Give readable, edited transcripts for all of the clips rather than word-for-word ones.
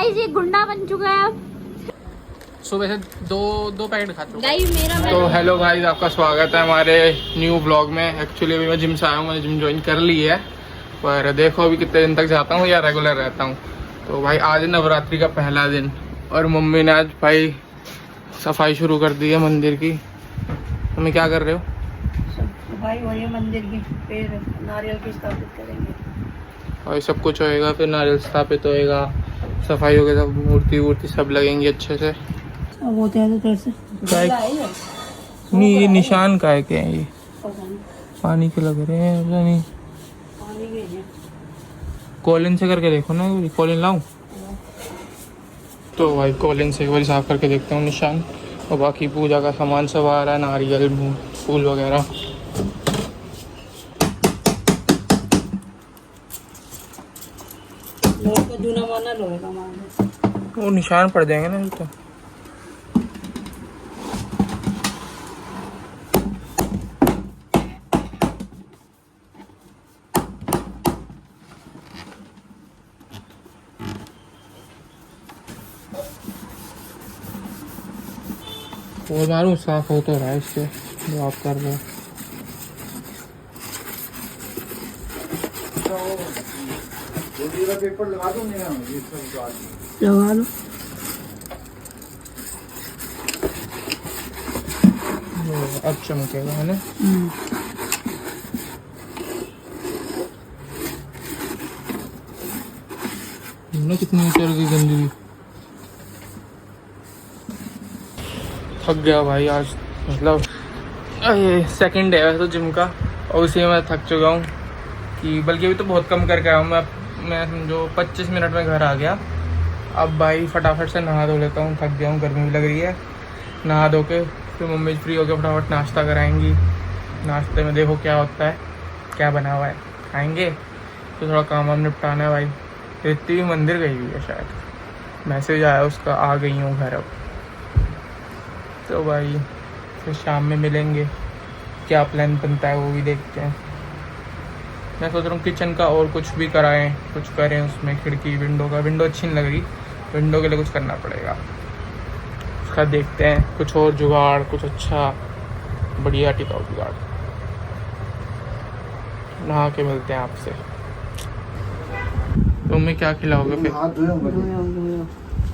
Guys ये गुंडा बन चुका है अब। सुबह से दो पैकेट खा चुका गाइस मेरा तो हेलो गाइस, आपका स्वागत है हमारे न्यू ब्लॉग में। एक्चुअली अभी मैं जिम से आया हूँ, मैंने जिम ज्वाइन कर ली है, पर देखो अभी कितने दिन तक जाता हूँ या रेगुलर रहता हूँ। तो भाई आज नवरात्रि का पहला दिन और मम्मी ने आज भाई सफाई शुरू कर दी है मंदिर की। मम्मी क्या कर रहे हो? सफाई हो रही है मंदिर की, फिर नारियल की स्थापित करेंगे और सब कुछ होएगा, फिर नारियल स्थापित होएगा, सफाई होगी, सब मूर्ति वूर्ति सब लगेंगी अच्छे से। अब होते हैं तो कैसे नहीं ये निशान का है क्या है? ये पानी के लग रहे हैं, पता नहीं। कॉलिन से करके देखो ना, कॉलिन लाऊं तो भाई कॉलिन से एक बार साफ करके देखता हूँ निशान। और बाकी पूजा का सामान सब आ रहा है, नारियल फूल वगैरह। वो निशान पड़ जाएंगे ना तो। और मालूम साफ हो तो रहा है इससे जो आप कर रहे हो। पेपर लगा दूंगी ना, लगा लो। अब चमकेगा है ना। कितनी मीटर की गंदगी। थक गया भाई आज, मतलब ये सेकंड डे है तो जिम का, और उसी में मैं थक चुका हूँ कि बल्कि अभी तो बहुत कम करके आया हूँ मैं समझो 25 मिनट में घर आ गया। अब भाई फटाफट से नहा धो लेता हूँ, थक गया हूँ, गर्मी भी लग रही है। नहा धो के फिर मम्मी फ्री होकर फटाफट नाश्ता कराएंगी। नाश्ते में देखो क्या होता है, क्या बना हुआ है, खाएंगे। तो थोड़ा काम वाम निपटाना है भाई। रित्ती भी मंदिर गई हुई है शायद, मैसेज आया उसका, आ गई हूँ घर अब। तो भाई फिर शाम में मिलेंगे, क्या प्लान बनता है वो भी देखते हैं। मैं सोच रहा हूँ किचन का और कुछ भी कराएं, कुछ करें उसमें, खिड़की विंडो का। विंडो अच्छी नहीं लग रही, विंडो के लिए कुछ करना पड़ेगा। उसका देखते हैं कुछ और जुगाड़, कुछ अच्छा बढ़िया टिकाऊ जुगाड़। नहा के मिलते हैं आपसे। तो मैं क्या खिलाओगे फिर?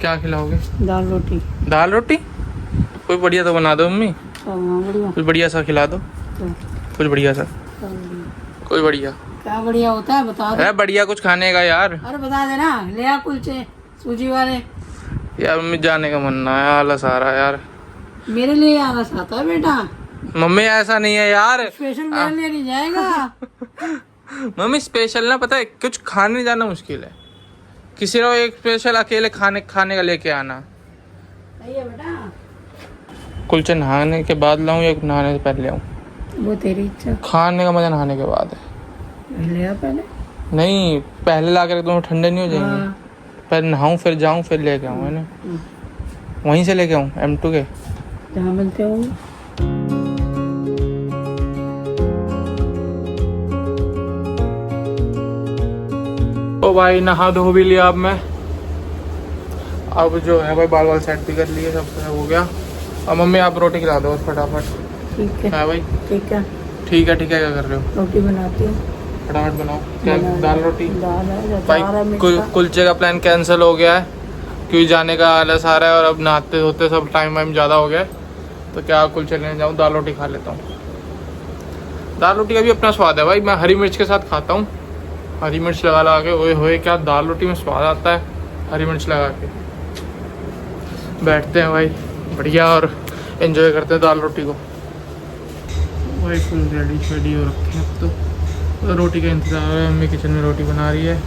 क्या खिलाओगे? दाल रोटी। दाल रोटी? कोई बढ़िया तो बना दो मम्मी, कुछ बढ़िया सा खिला दो, कुछ बढ़िया सा, कोई बढ़िया। क्या बढ़िया होता है बता दो। बढ़िया कुछ खाने का यार। अरे बता देना, ले आ कुलचे सूजी वाले। यार मम्मी जाने का मन ना है, आलस आ रहा है यार। मेरे लिए आलस आता है बेटा? मम्मी ऐसा नहीं है यार, स्पेशल मेरे लिए नहीं जाएगा। मम्मी स्पेशल ना, पता है कुछ खाने जाना मुश्किल है, किसी को एक स्पेशल अकेले खाने का लेके आना। सही है बेटा। कुलचे नहाने के बाद लाऊं या नहाने से पहले आऊं? वो तेरी इच्छा। खाने का मजा नहाने के बाद है। ले आ पहले। नहीं पहले ला कर दोनों ठंडे नहीं हो जाएंगे? हाँ। पहले नहाऊं फिर जाऊं फिर लेके आऊं, है ना? वहीं से लेके आऊं M2 के जहाँ मिलते होंगे। तो भाई नहा धो भी लिया अब मैं। अब जो है भाई बाल वाल सेट भी कर लिए, सब हो गया। अब मम्मी आप रोटी खिला दो फटाफट। ठीक है। हाँ भाई ठीक है। ठीक है ठीक है, क्या कर रहे हो? रोटी बनाती हूँ, फटाफट बनाओ। क्या दाल रोटी? दाल है भाई कुलचे का प्लान कैंसिल हो गया है क्योंकि जाने का आलस आ रहा है, और अब नहाते धोते सब टाइम वाइम ज़्यादा हो गया। तो क्या कुलचे लेने जाऊँ, दाल रोटी खा लेता हूँ। दाल रोटी का भी अपना स्वाद है भाई, मैं हरी मिर्च के साथ खाता हूँ। हरी मिर्च लगा के, ओए होए क्या दाल रोटी में स्वाद आता है हरी मिर्च लगा के। बैठते हैं भाई बढ़िया और एंजॉय करते हैं दाल रोटी को। भाई फुल रेडी शेडी हो रखे हैं अब तो रोटी का इंतज़ार है। मम्मी किचन में रोटी बना रही है,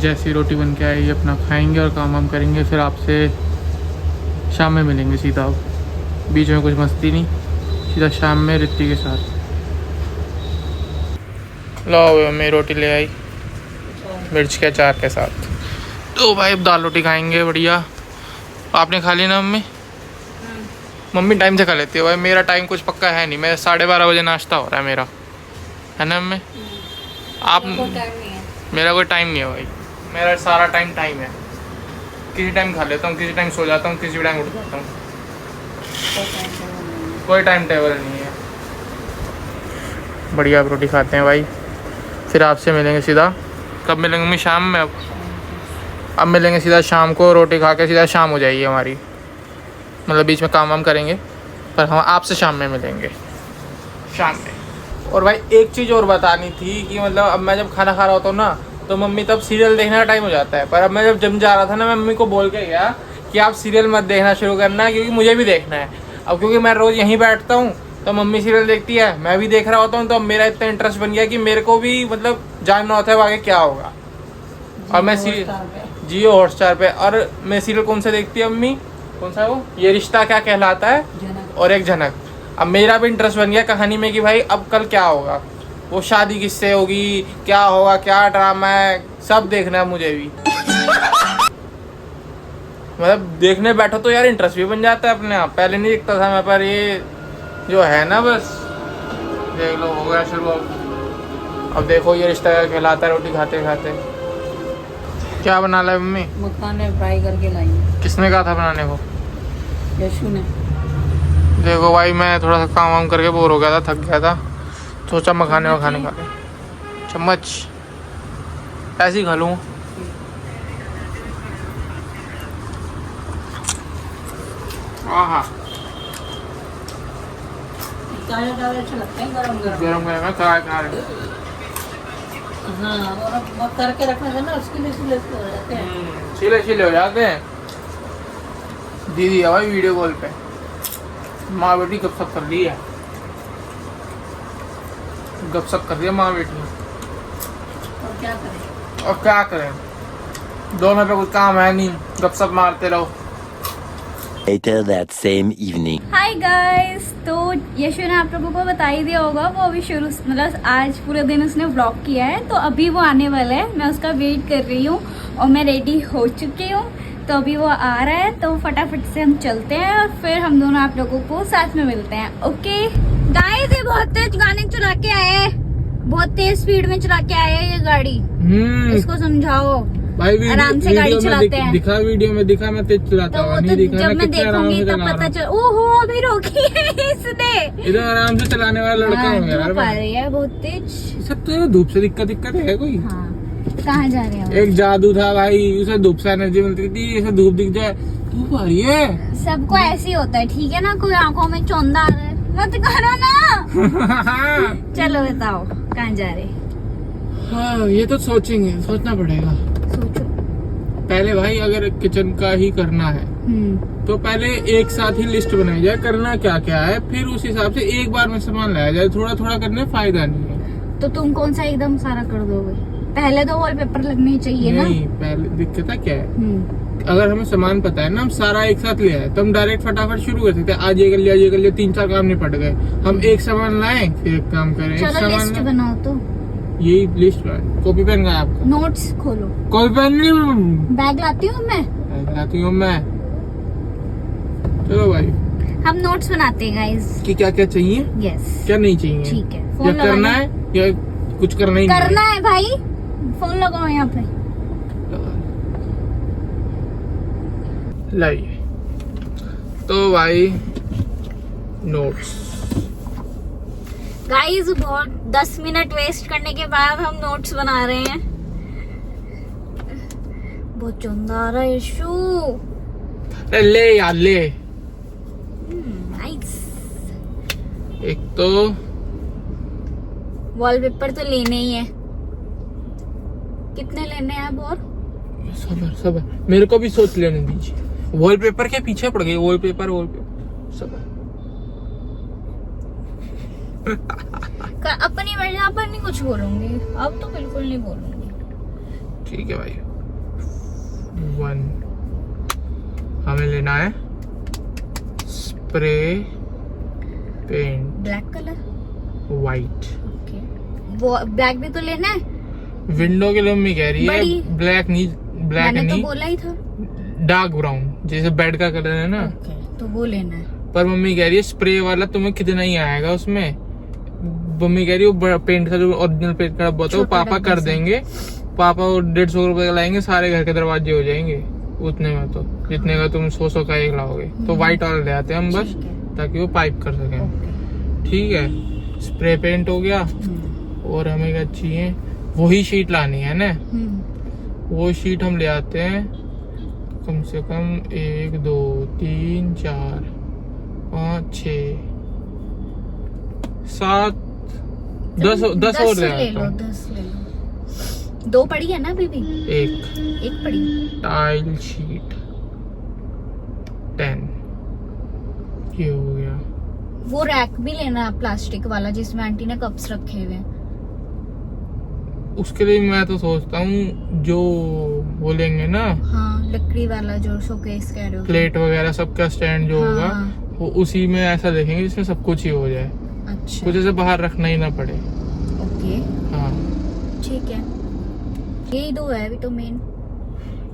जैसी रोटी बन के आएगी अपना खाएंगे और काम वाम करेंगे। फिर आपसे शाम में मिलेंगे सीधा, बीच में कुछ मस्ती नहीं, सीधा शाम में रित्ती के साथ। लो मम्मी रोटी ले आई मिर्च के अचार के साथ। तो भाई अब दाल रोटी खाएंगे बढ़िया। आपने खा ली ना मम्मी? मम्मी टाइम से खा लेती है भाई, मेरा टाइम कुछ पक्का है नहीं। मैं 12:30 बजे नाश्ता हो रहा है मेरा, है ना मम्मी? आप? मेरा कोई टाइम नहीं है भाई, मेरा सारा टाइम है। किसी टाइम खा लेता हूँ, किसी टाइम सो जाता हूँ, किसी टाइम उठ जाता हूँ, कोई टाइम टेबल नहीं है। बढ़िया रोटी खाते हैं भाई। फिर आपसे मिलेंगे सीधा, कब मिलेंगे मम्मी? शाम में। अब मिलेंगे सीधा शाम को, रोटी खा के सीधा शाम हो जाएगी हमारी, मतलब बीच में काम वाम करेंगे, पर हम आपसे शाम में मिलेंगे, शाम में। और भाई एक चीज़ और बतानी थी कि मतलब अब मैं जब खाना खा रहा होता हूँ ना, तो मम्मी तब सीरियल देखने का टाइम हो जाता है, पर अब मैं जब जिम जा रहा था ना, मैं मम्मी को बोल के गया कि आप सीरियल मत देखना शुरू करना, क्योंकि मुझे भी देखना है। अब क्योंकि मैं रोज़ यहीं बैठता हूँ तो मम्मी सीरियल देखती है, मैं भी देख रहा होता हूँ, तो अब मेरा इतना इंटरेस्ट बन गया कि मेरे को भी मतलब जानना होता है आगे क्या होगा। और मैं जियो हॉटस्टार पे, और मैं सीरियल कौन सा देखती है मम्मी? कौन सा है वो? ये रिश्ता क्या कहलाता है और एक झनक। अब मेरा भी इंटरेस्ट बन गया कहानी में कि भाई अब कल क्या होगा, वो शादी किससे होगी, क्या होगा, क्या ड्रामा है, सब देखना है मुझे भी। मतलब देखने बैठो तो यार इंटरेस्ट भी बन जाता है अपने आप। पहले नहीं दिखता था मैं, पर ये जो है ना, बस देख लो हो गया शुरू। अब देखो ये रिश्ता क्या कहलाता है, रोटी खाते खाते। क्या बना ला मम्मी? मखाने फ्राई करके लाई। किसने कहा था बनाने को? यशु ने। देखो भाई मैं थोड़ा सा काम वाम करके बोर हो गया था, थक गया था, सोचा मखाने वखाने खा ले। चम्मच ऐसे ही खा लूँ। आहा अच्छे लगते हैं गरम गरम। गरम गरम है, खा रहे। हाँ, और अब करके रखना था ना, उसके लिए सिले हो जाते हैं। छिले हो जाते हैं। दीदी है भाई वीडियो कॉल पे, माँ बेटी गपशप कर ली है, गपशप कर रही है माँ बेटी। और क्या करें, दोनों पे कुछ काम है नहीं, गपशप मारते रहो। Later that same evening. Hi guys, तो यशु ने आप लोगों को बता ही दिया होगा, वो अभी शुरू मतलब आज पूरे दिन उसने व्लॉग किया है, तो अभी वो आने वाला है। मैं उसका वेट कर रही हूँ और मैं रेडी हो चुकी हूँ, तो अभी वो आ रहा है, तो फटाफट से हम चलते हैं और फिर हम दोनों आप लोगों को साथ में मिलते हैं। ओके गाइस, ये बहुत तेज गाने चला के आए हैं, बहुत तेज स्पीड में चला के आए हैं ये गाड़ी। इसको समझाओ भाई, आराम से गाड़ी चलाते हैं। दिखा वीडियो में दिखा मैं तेज चलाता हूँ, नहीं दिखा जब मैं देखूंगी तब पता चल। ओहो अभी रोकी है इसने। इधर आराम से चलाने वाला लड़का हूँ यार। धूप आ रही है बहुत तेज। सब तो धूप से दिक्कत है कोई? हाँ, कहाँ जा रहे हैं? एक जादू था भाई, उसे धूप से एनर्जी मिलती थी, इसे धूप दिख जाए धूप आ रही है। सबको ऐसे ही होता है, ठीक है ना? कोई आंखों में चौंधा आ रहा है, मत करो ना। चलो बताओ कहाँ जा रहे? हाँ ये तो सोचेंगे, सोचना पड़ेगा। सोचो पहले भाई, अगर किचन का ही करना है तो पहले एक साथ ही लिस्ट बनाई जाए करना क्या क्या है, फिर उस हिसाब से एक बार में सामान लाया जाए। थोड़ा थोड़ा करने फायदा नहीं है। तो तुम कौन सा एकदम सारा कर दोगे? पहले तो वॉलपेपर लगने चाहिए ना। नहीं, पहले दिक्कत क्या है, अगर हमें सामान पता है ना, हम सारा एक साथ ले आए तो हम डायरेक्ट फटाफट शुरू कर सकते हैं। आज ये कर लिया, ये कर लिया, 3-4 काम निपट गए। हम एक सामान लाए फिर एक काम करें। चलो लिस्ट बनाओ तो। यही लिस्ट कॉपी पेन का आपका? नोट्स खोलो। कॉपी पेन नहीं, बैग लाती हूँ मैं। लाती हूँ मैं। चलो भाई हम नोट्स बनाते हैं गाइस। कि क्या क्या चाहिए, यस क्या नहीं चाहिए, ठीक है। या फोन करना है या कुछ करना ही नहीं करना है भाई। फोन लगाओ यहाँ पे। लाइए तो भाई नोट्स। गाइस बहुत 10 मिनट वेस्ट करने के बाद हम नोट्स बना रहे हैं। बहुत चंदा आ रहा है यशु। ले यार ले। नाइस। एक तो वॉलपेपर तो लेने ही है। कितने लेने हैं अब? और सबर मेरे को भी सोच लेने दीजिए। वॉलपेपर के पीछे पड़ गए, वॉलपेपर सबर। अपनी वजह पर नहीं कुछ बोलूंगी, अब तो बिल्कुल नहीं बोलूंगी। ठीक है भाई। 1 हमें लेना है spray paint, black colour, white. Okay, वो ब्लैक भी तो लेना है। विंडो के लिए मम्मी कह रही है ब्लैक नहीं, ब्लैक मैंने नहीं, तो बोला ही था डार्क ब्राउन, जैसे बेड का कलर है ना। ओके, तो वो लेना है। पर मम्मी कह रही है स्प्रे वाला तुम्हें कितना ही आएगा उसमें। मम्मी कह रही है वो पेंट का जो ओरिजिनल पेंट का डब्बा होता है वो पापा कर देंगे। पापा वो 150 रुपए का लाएंगे, सारे घर के दरवाजे हो जाएंगे। उतने में तो जितने का तुम 100 का एक लाओगे तो व्हाइट वाला ले आते हैं हम बस, ठीक है। ताकि वो पाइप कर सकें। ओके। ठीक है, स्प्रे पेंट हो गया। और हमें क्या चाहिए, वही शीट लानी है ना, वो शीट हम ले आते हैं कम से कम 1 2 3 4 5 6 7 10 और ले आता हूँ। 10 ले लो। 2 पड़ी है ना अभी भी? एक पड़ी। टाइल शीट 10, ये हो गया। वो रैक भी लेना है प्लास्टिक वाला जिसमें आंटी ने कप्स रखे हुए हैं। उसके लिए मैं तो सोचता हूँ जो वो लेंगे ना, हाँ, लकड़ी वाला जो शोकेस कह रहे हो। प्लेट वगैरह सबका स्टैंड जो हाँ, होगा हाँ। वो उसी में ऐसा देखेंगे जिसमें सब कुछ ही हो जाए, अच्छा, कुछ ऐसे बाहर रखना ही ना पड़े। ओके, हाँ, ठीक है। यही 2 है अभी तो मेन।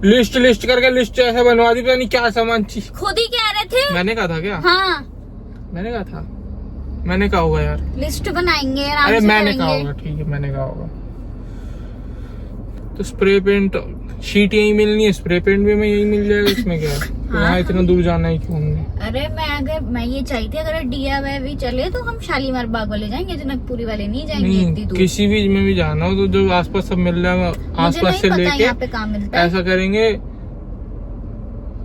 लिस्ट करके लिस्ट ऐसे बनवा दी, पता नहीं क्या सामान चीज। खुद ही कह रहे थे। मैंने कहा था क्या? हाँ, मैंने कहा होगा यार। लिस्ट बनाएंगे आराम अरे से मैंने करेंगे। कहा होगा, ठीक है मैंने कहा होगा। तो स्प्रे पेंट शीट यही मिलनी है, स्प्रे पेंट भी मैं यही मिल जाएगा, इसमें क्या है? तो हाँ, यहाँ इतना दूर जाना है क्यों हमने? अरे मैं ये चाहती अगर DIY भी चले तो हम शालीमार बाग वाले जाएंगे, जनकपुरी वाले नहीं जाएंगे इतनी नहीं, दूर। किसी भी में भी जाना हो तो जो आसपास सब मिल रहा है मुझे आसपास से नहीं पता लेके यहाँ पे कहाँ मिलता है। ऐसा करेंगे,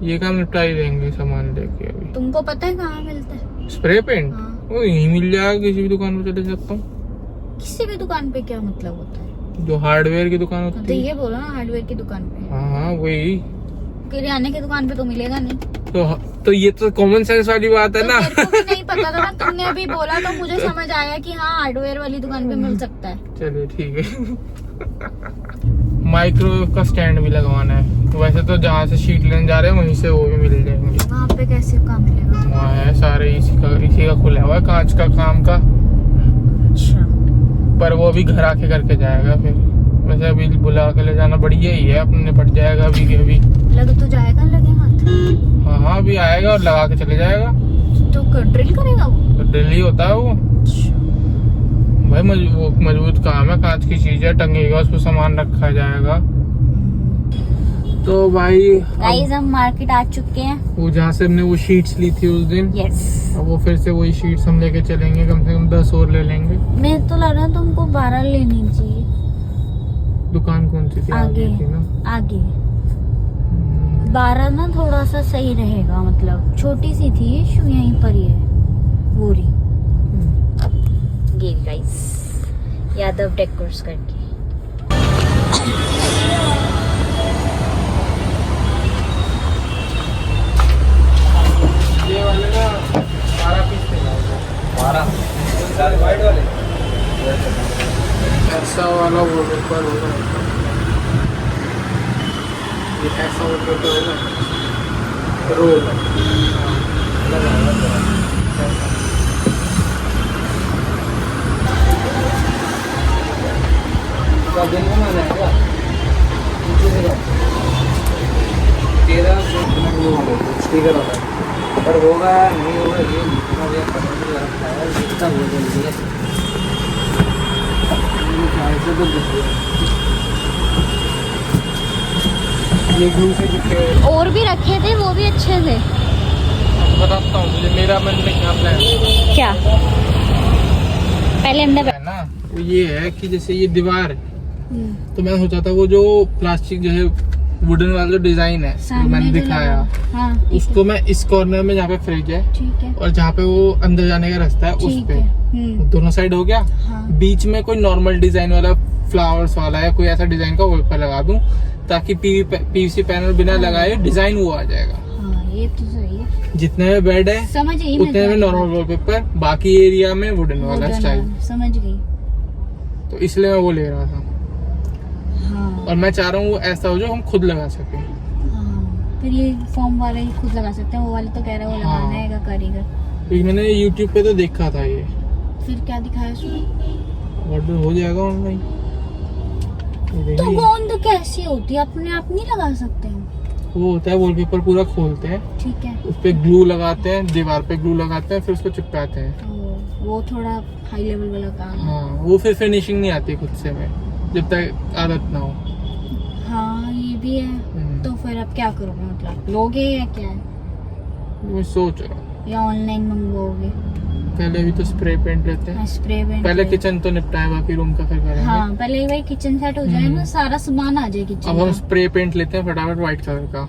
ये काम निपटा ही देंगे सामान लेके। अभी तुमको पता है कहाँ मिलता है? स्प्रे पेंट हाँ। वो यही मिल जाएगा, किसी भी दुकान पे चले सकता हूँ। किसी भी दुकान पे क्या मतलब होता है? जो हार्डवेयर की दुकान तो होती है। ये बोलो ना, हार्डवेयर की दुकान पे। हाँ वही किराने की दुकान पे तो मिलेगा नहीं। तो ये तो कॉमन सेंस वाली बात है तो ना। मेरे को भी नहीं पता था ना, तुमने अभी बोला तो मुझे समझ आया कि हाँ हार्डवेयर वाली दुकान पे मिल सकता है। चलिए ठीक है। माइक्रोवेव का स्टैंड भी लगवाना है, तो वैसे तो जहाँ से शीट लेने जा रहे हैं वहीं से वो भी मिल जाएंगे। वहाँ पे कैसे काम मिलेगा? वहाँ है सारे इसी का खुला हुआ है कांच का काम का, अच्छा, पर वो अभी घर आके करके जाएगा फिर। वैसे अभी बुला के ले जाना बढ़िया ही है, अपने निपट जाएगा अभी के अभी। लग तो जाएगा, लगे हाथ। हाँ अभी आएगा और लगा के चले जाएगा। तो ड्रिल करेगा वो? तो दिल्ली होता है वो भाई, वो मजबूत काम है, कांच की चीज है, टंगेगा उस पर सामान रखा जाएगा। तो भाई गाइस हम मार्केट आ चुके हैं। वो जहाँ से हमने वो शीट्स ली थी उस दिन, यस, अब वो फिर से वही शीट्स हम लेके चलेंगे, कम से कम 10 और ले लेंगे। मैं तो लग रहा तुमको 12 लेनी चाहिए। दुकान कौन सी थी? आगे थी ना आगे 12 ना थोड़ा सा सही रहेगा, मतलब छोटी सी थी ये, शू यहीं पर ही है वो रही। ये गाइस यादव डेकोर्स करके। ये वाले ना 12 पीस थे, 12 वाइट वाले ऐसा वाला वो पेपर होगा, ये ऐसा वो पेपर होगा रोल। दिन में आ जाएगा 13 स्टीकर होता है, पर होगा नहीं होगा ये लिखना भी पता नहीं लगता है, जितना हो जल्दी है ये ग्लू से जितने और भी रखे थे वो भी अच्छे थे। बताता हूँ मुझे, मेरा मन में क्या प्लान है। क्या? पहले अंदर है ना, वो ये है कि जैसे ये दीवार है, तो मैं सोचा था वो जो प्लास्टिक जो है वुडन वाला जो डिजाइन है जो मैंने दिखाया, हाँ, उसको मैं इस कॉर्नर में जहाँ पे फ्रिज है ठीक है, और जहाँ पे वो अंदर जाने का रास्ता है उस ठीक पे है। दोनों साइड हो गया। हाँ। बीच में कोई नॉर्मल डिजाइन वाला फ्लावर्स वाला है, कोई ऐसा डिजाइन का वॉलपेपर लगा दूं, ताकि पीवीसी पैनल बिना लगाए डिजाइन वो आ जाएगा। हाँ, ये तो सही है। जितने में बेड है समझ गई उतने में नॉर्मल वॉलपेपर, बाकी एरिया में वुडन वाला स्टाइल। समझ गई। तो इसलिए मैं वो ले रहा था, हाँ, और मैं चाह रहा हूँ वो ऐसा हो जो हम खुद लगा सके। हाँ, फिर ये फॉर्म वाले ही खुद लगा सकते हैं, वो वाले तो कह रहे हैं वो हाँ। लगाना है कारीगर। क्योंकि मैंने YouTube पे तो देखा था ये, फिर क्या दिखाया उसमें? ऑर्डर हो जाएगा ऑनलाइन। तो गोंद कैसी होती है? अपने आप नहीं लगा सकते हैं? वो होता है वॉलपेपर पूरा खोलते हैं, ठीक है, उस पे ग्लू लगाते हैं, दीवार पे ग्लू लगाते हैं, फिर उसको चिपकाते हैं। तो वो थोड़ा हाई लेवल वाला काम है। हाँ, वो फिर फिनिशिंग नहीं आती खुद से में, जब तक आदत ना हो। हाँ, ये भी है। तो फिर अब क्या करोगे, मतलब लोगे या क्या है, मैं सोच रहा हूँ या ऑनलाइन मंगवाओगे? पहले भी तो स्प्रे पेंट लेते हैं, स्प्रे पेंट पहले किचन तो निपटाए, बाकी रूम का फिर करेंगे। हाँ पहले भाई किचन सेट हो जाए ना, सारा सामान आ जाए किचन अब हम का। स्प्रे पेंट लेते हैं फटाफट व्हाइट कलर का।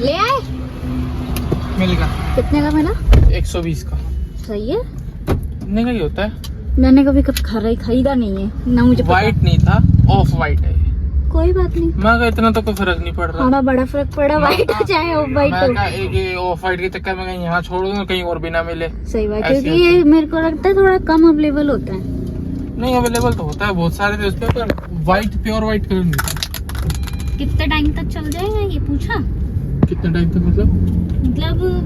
ले आए? मिल गया। कितने का मिला? 120 का। सही है। कितने का ही होता है? मैंने कभी खरीदा नहीं है ना, मुझे व्हाइट नहीं था, ऑफ व्हाइट है। कोई बात नहीं, मैं कहा इतना तो कोई फर्क नहीं पड़ रहा। थोड़ा बड़ा फर्क पड़ा, व्हाइट हो चाहे ऑफ व्हाइट मैं हो। कहा एक ऑफ व्हाइट के चक्कर में कहीं यहाँ छोड़ दूँ कहीं और भी ना मिले। सही बात, ऐसे क्योंकि ये मेरे को लगता है थोड़ा कम अवेलेबल होता है। नहीं अवेलेबल तो होता है, बहुत सारे थे उसपे, पर व्हाइट प्योर व्हाइट कलर नहीं था। कितने टाइम तक चल जाएगा ये पूछा? कितना टाइम तक मतलब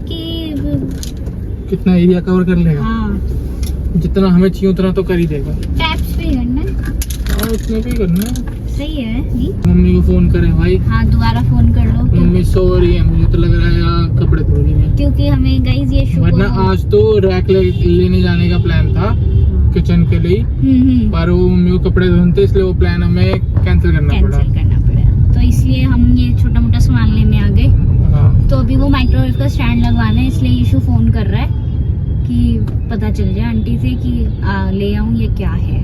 कि कितना एरिया कवर कर लेगा? हाँ जितना हमें चाहिए उतना तो कर ही देगा। टैप्स पे करना है। हाँ उतना भी करना है। सही है नहीं? मम्मी को फोन करें भाई। हाँ दोबारा फोन कर लो, मम्मी सॉरी है, मुझे तो लग रहा है यार कपड़े धो रही है, क्योंकि हमें गाइस ये शो वरना आज तो रैक लेने जाने का प्लान था किचन के लिए, पर वो मम्मी को कपड़े धोते इसलिए वो प्लान हमें कैंसिल करना पड़ा। कैंसिल करना पड़ा, तो इसलिए हम ये छोटा मोटा सामान लेने आ गए। हाँ। तो अभी वो माइक्रोवेव का स्टैंड लगवाना है, इसलिए यीशु फोन कर रहा है कि पता चल जाए आंटी से कि ले आऊं ये क्या है।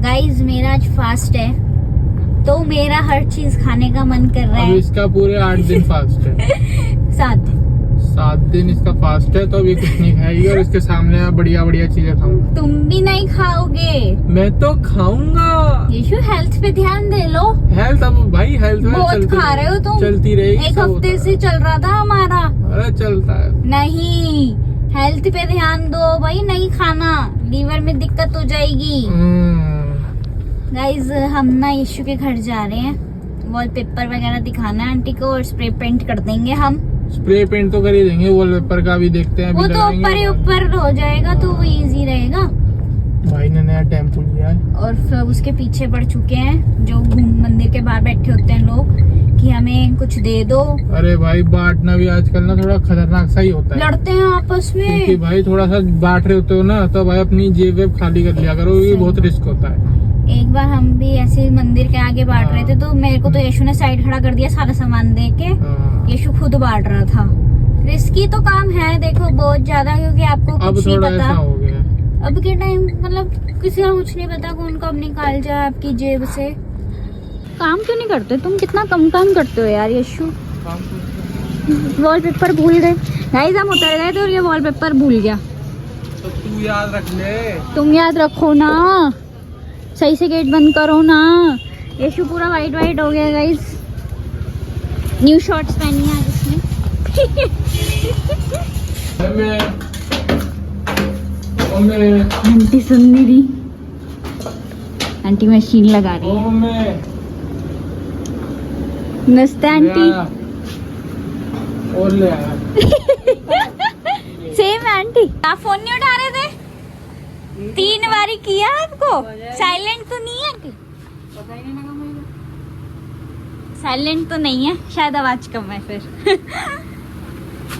गाइस मेरा आज फास्ट है, तो मेरा हर चीज खाने का मन कर रहा अब है। इसका पूरे 8 दिन फास्ट है। 7 दिन इसका फास्ट है, तो अभी कुछ नहीं खाएगी और इसके सामने बढ़िया बढ़िया चीजें खाऊंगा। तुम भी नहीं खाओगे? मैं तो खाऊंगा। यीशु हेल्थ पे ध्यान दे लो। हेल्थ अब भाई हेल्थ में बहुत चलती खा रहे हो तुम, चलती रहेगी। एक सब हफ्ते होता से चल रहा था हमारा। अरे चलता है। नहीं हेल्थ पे ध्यान दो भाई, नहीं खाना, लीवर में दिक्कत हो जाएगी। गाइज हम ना यीशु के घर जा रहे हैं, वॉलपेपर वगैरह दिखाना है आंटी को और स्प्रे पेंट कर देंगे हम। स्प्रे पेंट तो कर ही देंगे, वॉलपेपर का भी देखते हैं। वो तो ऊपर ही ऊपर हो जाएगा, तो वो इजी रहेगा। भाई ने नया टेम्पो लिया है और फिर उसके पीछे पड़ चुके हैं जो मंदिर के बाहर बैठे होते हैं लोग कि हमें कुछ दे दो। अरे भाई बांटना भी आजकल ना थोड़ा खतरनाक सा ही होता है, लड़ते हैं आपस क्योंकि में। भाई थोड़ा सा बांट रहे होते हो ना, तो भाई अपनी जेब वेब खाली कर लिया करो, ये बहुत रिस्क होता है। एक बार हम भी ऐसे मंदिर के आगे बांट रहे थे, तो मेरे को तो यीशु ने साइड खड़ा कर दिया सारा सामान दे के। हाँ। यीशु खुद बांट रहा था। रिस्की तो काम है देखो बहुत ज्यादा, क्योंकि आपको अब कुछ नहीं थोड़ा ऐसा पता हो गया। अब के टाइम, मतलब किसी को कुछ नहीं पता कौन कब निकाल जाए आपकी जेब से। काम क्यों नहीं करते तुम? कितना कम काम करते हो यार यीशु। वॉलपेपर भूल गए गाइस, हम उतर गए तो ये वॉलपेपर भूल गया। तो तू याद रख ले। तुम याद रखो ना, सही से गेट बंद करो ना। यीशु पूरा वाइट वाइट हो गया गाइस। न्यू शॉर्ट्स पहनी है आज इसने। आंटी सुन नहीं रही, आंटी मशीन लगा रही है। नमस्ते आंटी। और ले आया। सेम है आंटी। आप फोन नहीं उठा रहे थे? 3 बारी किया आपको, साइलेंट तो नहीं है कि? साइलेंट तो नहीं है, शायद आवाज कम है फिर।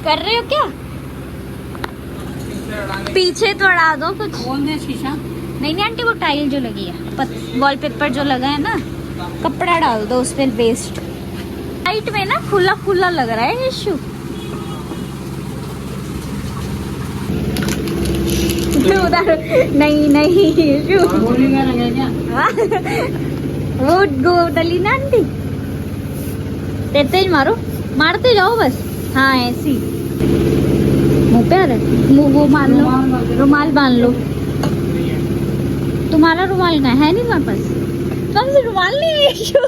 कर रहे हो क्या? पीछे तो अड़ा दो कुछ। शीशा नहीं नहीं आंटी, वो टाइल जो लगी है, वॉलपेपर जो लगा है ना, कपड़ा डाल दो उस पर वेस्ट। लाइट में ना खुला खुला लग रहा है यीशु। उधर नहीं नहीं यीशु। वो गो डली ना आंटी, तेज मारो, मारते जाओ बस। हाँ ऐसी मुंह पे आ रहा है, मुंह वो मान लो, रुमाल बांध लो। तुम्हारा रुमाल का है नहीं तुम्हारे पास? तुमसे रुमाल नहीं है यीशु।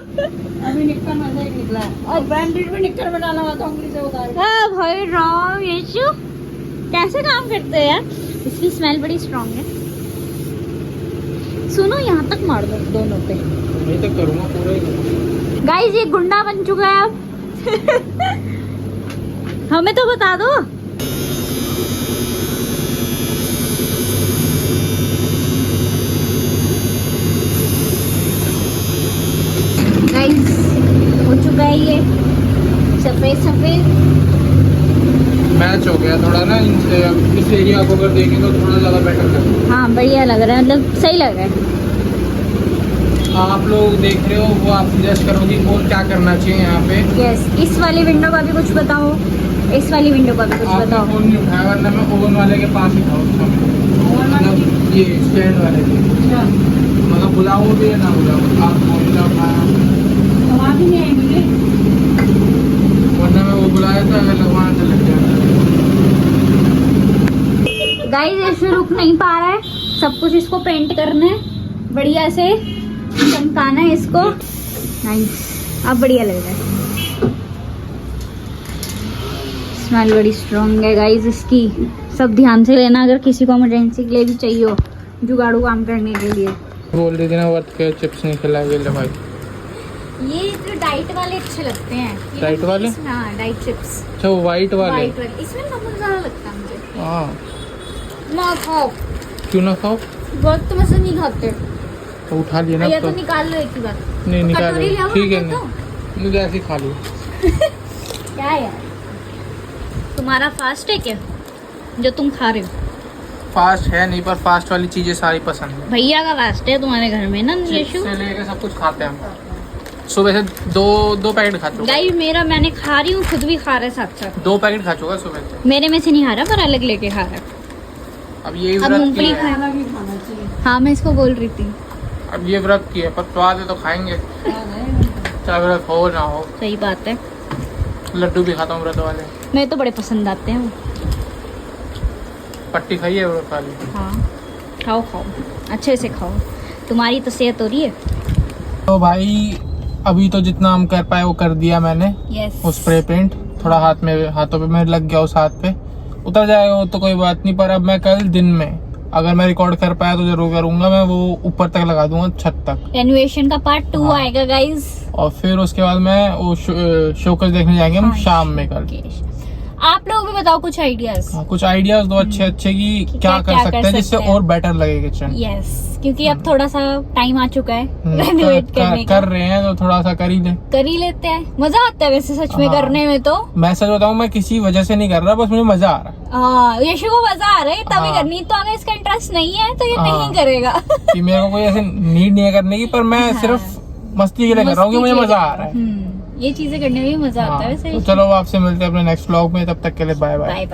अभी निक्कर में से निकला है और बैंडेड भी निक्कर में डाला हुआ था, उंगली से उतार। हाँ भाई राम यीशु कैसे काम करते हैं यार। इसकी स्मेल बड़ी स्ट्रांग है। सुनो यहाँ तक मार दो दोनों पे। मैं तो करूँगा पूरा ही। गाइस ये गुंडा बन चुका है अब। हमें तो बता दो। गाइस हो चुका है ये सफेद सफेद। मैच हो गया थोड़ा ना इनसे, अब इस एरिया को अगर देखें तो थोड़ा ज़्यादा बेटर लग रहा है। हाँ बढ़िया लग रहा है, मतलब सही लग रहा है। आप लोग देख रहे हो वो आप सजेस्ट करो कि और क्या करना चाहिए यहाँ पे। यस, इस वाली विंडो का भी कुछ बताओ, इस वाली विंडो का भी कुछ आपने बताओ। फोन नहीं उठाया, वरना मैं ओवन वाले के पास ही था उस समय। मतलब ये स्टैंड वाले के, मतलब बुलाओ भी या ना बुलाओ, आप फोन ना उठाया, वरना मैं वो बुलाया था, अगर लगवाना तो लग जाता। गाइस ऐसे रुक नहीं पा रहा है, सब कुछ इसको पेंट करना है, बढ़िया से चमकाना है इसको। नाइस, अब बढ़िया लग रहा है। स्मेल बड़ी स्ट्रॉन्ग है गाइस इसकी, सब ध्यान से लेना अगर किसी को इमरजेंसी के लिए भी चाहिए हो, जुगाड़ू काम करने के लिए। बोल रही थी ना वर्थ के चिप्स नहीं खिलाएंगे ले भाई। ये जो डाइट वाले अच्छे लगते हैं। ये डाइट ना वाले? हाँ, डाइट चिप्स। अच्छा वो वाइट वाले। वाइट वाले इसमें नमक ज्यादा लगता है मुझे। हाँ, ना खाओ, क्यों ना खाओ, बहुत तुम ऐसे नहीं खाते। तो उठा लिया ना या अब तो तो। निकाल लो एक ही बार। नहीं निकाल कटोरी ले आओ ठीक है, ना तो। नहीं मुझे ऐसे ही खा लो। क्या है यार, तुम्हारा फास्ट है क्या जो तुम खा रहे हो? फास्ट है नहीं, पर फास्ट वाली चीजें सारी पसंद है। भैया का फास्ट है तुम्हारे घर में ना चिप्स यशु। से लेके सब कुछ खाते हैं हम। सुबह से दो पैकेट खा चुका। गाइस मेरा, मैंने खा रही हूँ, खुद भी खा रहे साथ साथ। 2 पैकेट खा चुका सुबह से। मेरे में से नहीं खा रहा, पर अलग लेके खा रहा है। अब ये अब व्रत की मूंगफली है, खा, हाँ मैं इसको बोल रही थी। अब ये व्रत की है, पर स्वाद है तो खाएंगे, चाहे व्रत हो ना हो। सही बात है, लड्डू भी खाता हूँ व्रत वाले। मैं तो बड़े पसंद आते हैं वो। पट्टी खाई है व्रत वाली। हाँ खाओ खाओ, अच्छे से खाओ, तुम्हारी तो सेहत हो रही है। तो भाई अभी तो जितना हम कर पाए वो कर दिया मैंने। यस, वो स्प्रे पेंट थोड़ा हाथों पे मेरे लग गया, उस हाथ पे उतर जाएगा वो तो कोई बात नहीं, पर अब मैं कल दिन में अगर मैं रिकॉर्ड कर पाया तो जरूर करूंगा। मैं वो ऊपर तक लगा दूंगा, छत तक। रेनोवेशन का पार्ट 2 हाँ। आएगा गाइस। और फिर उसके बाद मैं वो शोकेस देखने जाएंगे हम हाँ, शाम में कल। आप लोग भी बताओ कुछ आइडियाज। हाँ, कुछ आइडियाज दो अच्छे अच्छे कि क्या कर सकते हैं जिससे और बेटर लगे किचन। यस, क्योंकि अब थोड़ा सा टाइम आ चुका है हम्म, रेनोवेट करने का। कर रहे हैं तो थोड़ा सा कर ही ले। कर ही लेते हैं, मजा आता है वैसे सच में हाँ। करने में तो। मैं सच बताऊं, मैं किसी वजह से नहीं कर रहा, बस मुझे मजा आ रहा है। हाँ, यशु को मजा आ रहा है तभी हाँ। करनी, तो अगर इसका इंटरेस्ट नहीं है तो ये हाँ। नहीं करेगा। कि मेरे को कोई ऐसे नीड नहीं है करने की, पर मैं सिर्फ मस्ती के लिए कर रहा हूँ कि मुझे मजा आ रहा है। ये चीजें करने में भी मजा आता है हाँ, वैसे। तो चलो आपसे मिलते हैं अपने नेक्स्ट व्लॉग में, तब तक के लिए बाय बाय। Bye bye.